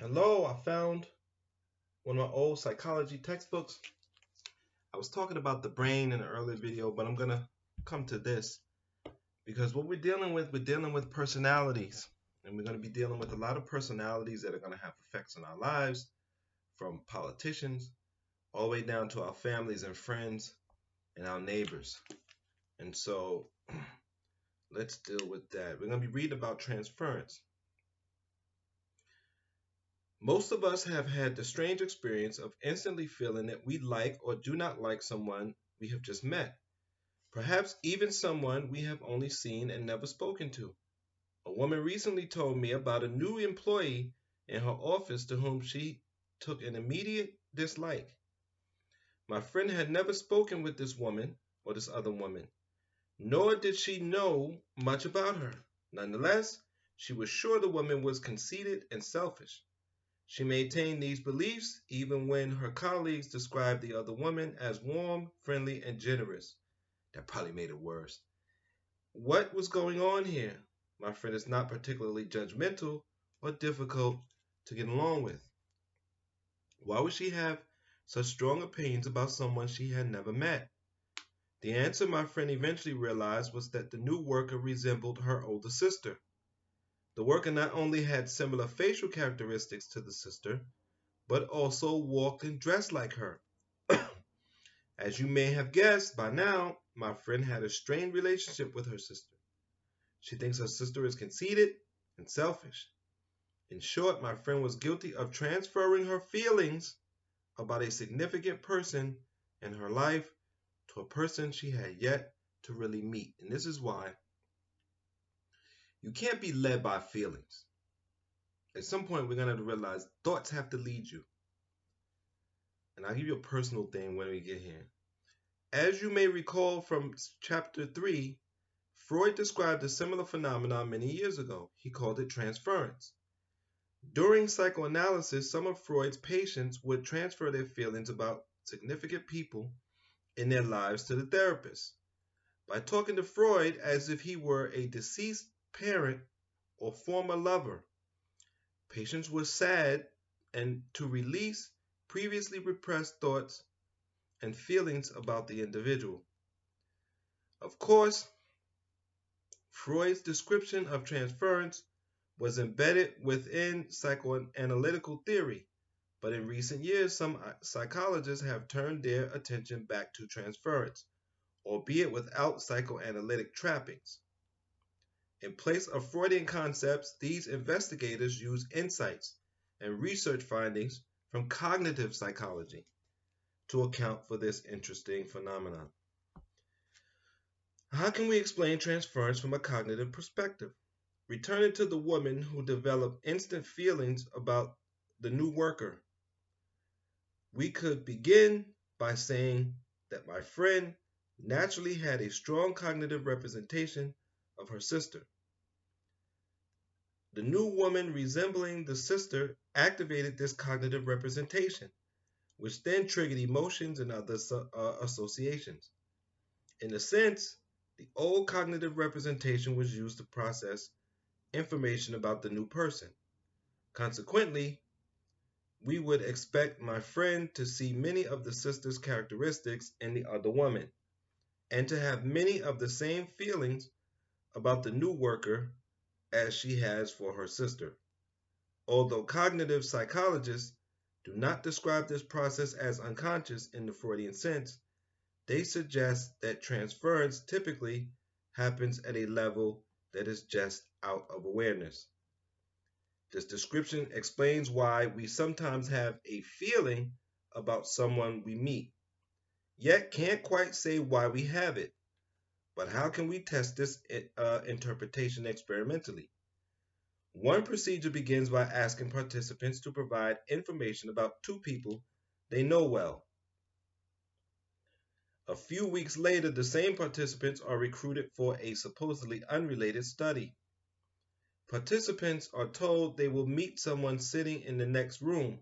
Hello, I found one of my old psychology textbooks. I was talking about the brain in an earlier video, but I'm going to come to this because what we're dealing with personalities. And we're going to be dealing with a lot of personalities that are going to have effects on our lives, from politicians all the way down to our families and friends and our neighbors. And so let's deal with that. We're going to be reading about transference. Most of us have had the strange experience of instantly feeling that we like or do not like someone we have just met, perhaps even someone we have only seen and never spoken to. A woman recently told me about a new employee in her office to whom she took an immediate dislike. My friend had never spoken with this woman or this other woman, nor did she know much about her. Nonetheless, she was sure the woman was conceited and selfish. She maintained these beliefs even when her colleagues described the other woman as warm, friendly, and generous. That probably made it worse. What was going on here? My friend is not particularly judgmental or difficult to get along with. Why would she have such strong opinions about someone she had never met? The answer my friend eventually realized was that the new worker resembled her older sister. The worker not only had similar facial characteristics to the sister, but also walked and dressed like her. As you may have guessed by now, my friend had a strained relationship with her sister. She thinks her sister is conceited and selfish. In short, my friend was guilty of transferring her feelings about a significant person in her life to a person she had yet to really meet. And this is why you can't be led by feelings. At some point, we're going to realize thoughts have to lead you. And I'll give you a personal thing when we get here. As you may recall from chapter 3, Freud described a similar phenomenon many years ago. He called it transference. During psychoanalysis, some of Freud's patients would transfer their feelings about significant people in their lives to the therapist. By talking to Freud as if he were a deceased parent or former lover, patients were sad and to release previously repressed thoughts and feelings about the individual. Of course, Freud's description of transference was embedded within psychoanalytical theory, but in recent years, some psychologists have turned their attention back to transference, albeit without psychoanalytic trappings. In place of Freudian concepts, these investigators use insights and research findings from cognitive psychology to account for this interesting phenomenon. How can we explain transference from a cognitive perspective? Returning to the woman who developed instant feelings about the new worker, we could begin by saying that my friend naturally had a strong cognitive representation of her sister. The new woman resembling the sister activated this cognitive representation, which then triggered emotions and other associations. In a sense, the old cognitive representation was used to process information about the new person. Consequently, we would expect my friend to see many of the sister's characteristics in the other woman, and to have many of the same feelings about the new worker as she has for her sister. Although cognitive psychologists do not describe this process as unconscious in the Freudian sense, they suggest that transference typically happens at a level that is just out of awareness. This description explains why we sometimes have a feeling about someone we meet, yet can't quite say why we have it. But how can we test this interpretation experimentally? One procedure begins by asking participants to provide information about two people they know well. A few weeks later, the same participants are recruited for a supposedly unrelated study. Participants are told they will meet someone sitting in the next room,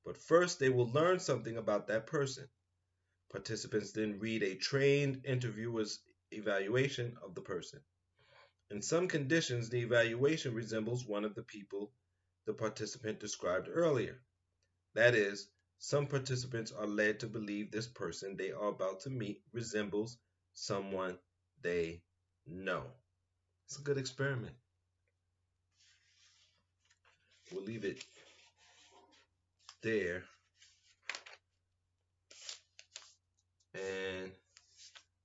but first they will learn something about that person. Participants then read a trained interviewer's evaluation of the person. In some conditions, the evaluation resembles one of the people the participant described earlier. That is, some participants are led to believe this person they are about to meet resembles someone they know. It's a good experiment. We'll leave it there, and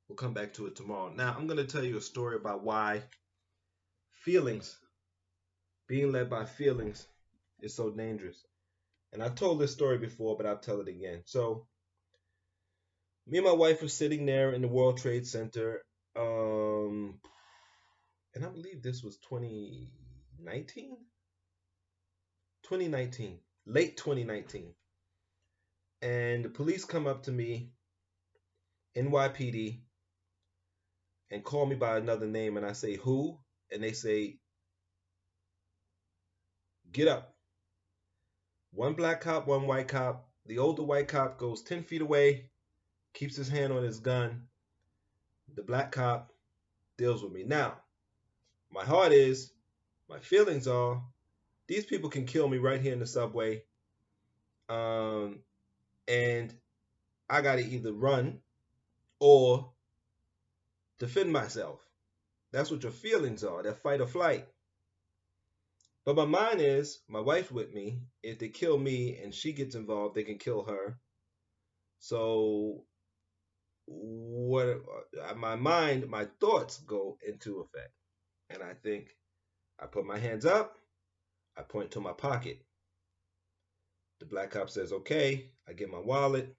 we'll come back to it tomorrow. Now, I'm going to tell you a story about why feelings, being led by feelings, is so dangerous. And I told this story before, but I'll tell it again. So, me and my wife were sitting there in the World Trade Center, and I believe this was 2019, 2019, late 2019. And the police come up to me, NYPD, and call me by another name, and I say, who? And they say, get up. One black cop, one white cop. The older white cop goes 10 feet away, keeps his hand on his gun. The black cop deals with me. Now, my heart is, my feelings are, these people can kill me right here in the subway. And I got to either run or defend myself. That's what your feelings are, that fight or flight. But my mind is, my wife's with me. If they kill me and she gets involved, they can kill her. So what my mind, my thoughts go into effect. And I think, I put my hands up, I point to my pocket. The black cop says, okay. I get my wallet,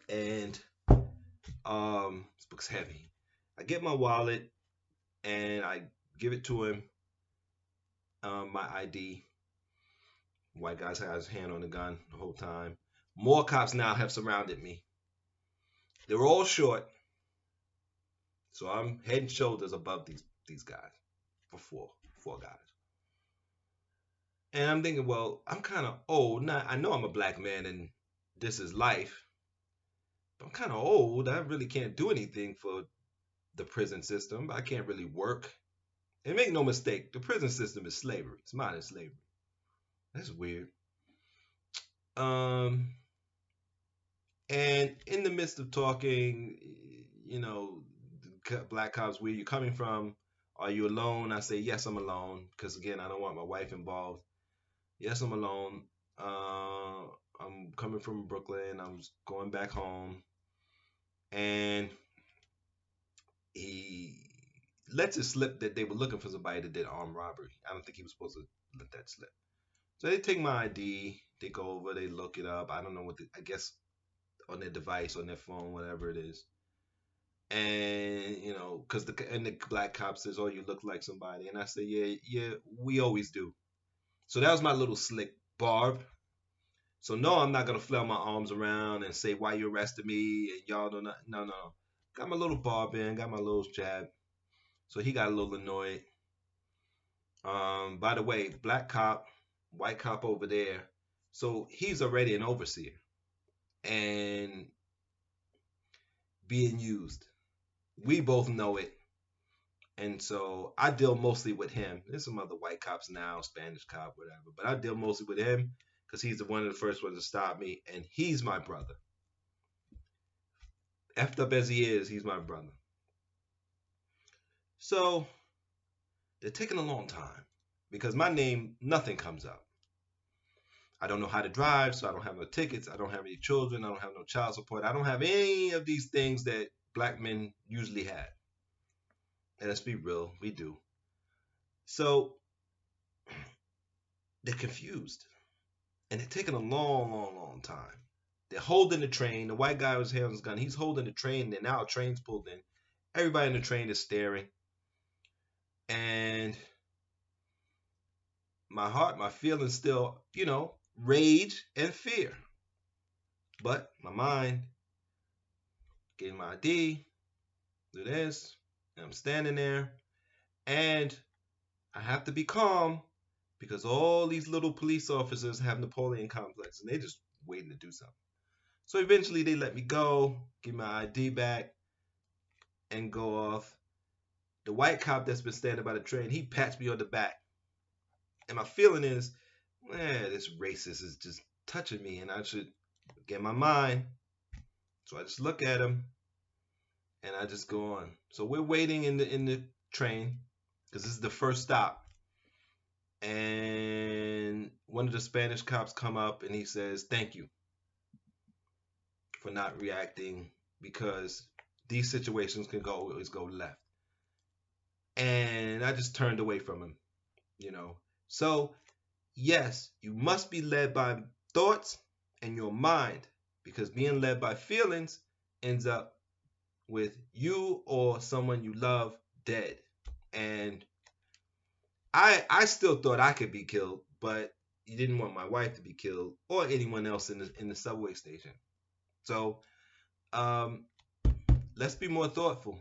and this book's heavy. I get my wallet and I give it to him. My ID. White guy's had his hand on the gun the whole time. More cops now have surrounded me. They're all short, so I'm head and shoulders above these guys, for four guys. And I'm thinking, well, I'm kind of old. Now I know I'm a black man and this is life, but I'm kind of old. I really can't do anything for the prison system. I can't really work. And make no mistake, the prison system is slavery. It's modern slavery. That's weird. And in the midst of talking, you know, black cops, where you coming from? Are you alone? I say, yes, I'm alone. Because again, I don't want my wife involved. Yes, I'm alone. I'm coming from Brooklyn. I'm going back home. And he lets it slip that they were looking for somebody that did armed robbery. I don't think he was supposed to let that slip. So they take my ID, they go over, they look it up. I don't know I guess on their device, on their phone, whatever it is. And, you know, because the black cop says, oh, you look like somebody. And I say, yeah, we always do. So that was my little slick barb. So no, I'm not going to flail my arms around and say, why you arrested me? And y'all don't know. No. Got my little barb in, got my little jab. So he got a little annoyed. By the way, black cop, white cop over there. So he's already an overseer and being used. We both know it. And so I deal mostly with him. There's some other white cops now, Spanish cop, whatever. But I deal mostly with him because he's the one of the first ones to stop me. And he's my brother. Effed up as he is, he's my brother. So they're taking a long time because my name, nothing comes up. I don't know how to drive, so I don't have no tickets. I don't have any children. I don't have no child support. I don't have any of these things that black men usually have. And let's be real, we do. So they're confused. And they're taking a long time. They're holding the train. The white guy with his hand on his gun, he's holding the train, and now a train's pulled in. Everybody in the train is staring. And my heart, my feelings still, rage and fear. But my mind, getting my ID, do this, and I'm standing there, and I have to be calm because all these little police officers have Napoleon complex, and they're just waiting to do something. So eventually they let me go, give my ID back, and go off. The white cop that's been standing by the train, he pats me on the back. And my feeling is, man, this racist is just touching me, and I should get my mind. So I just look at him, and I just go on. So we're waiting in the train because this is the first stop, and one of the Spanish cops come up and he says, "Thank you for not reacting because these situations can always go left." And I just turned away from him. So yes, you must be led by thoughts and your mind because being led by feelings ends up with you or someone you love dead. And I still thought I could be killed, but you didn't want my wife to be killed or anyone else in the subway station. So um, let's be more thoughtful.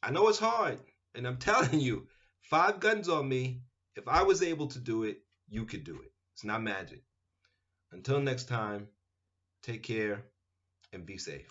I know it's hard, and I'm telling you, 5 guns on me. If I was able to do it, you could do it. It's not magic. Until next time, take care and be safe.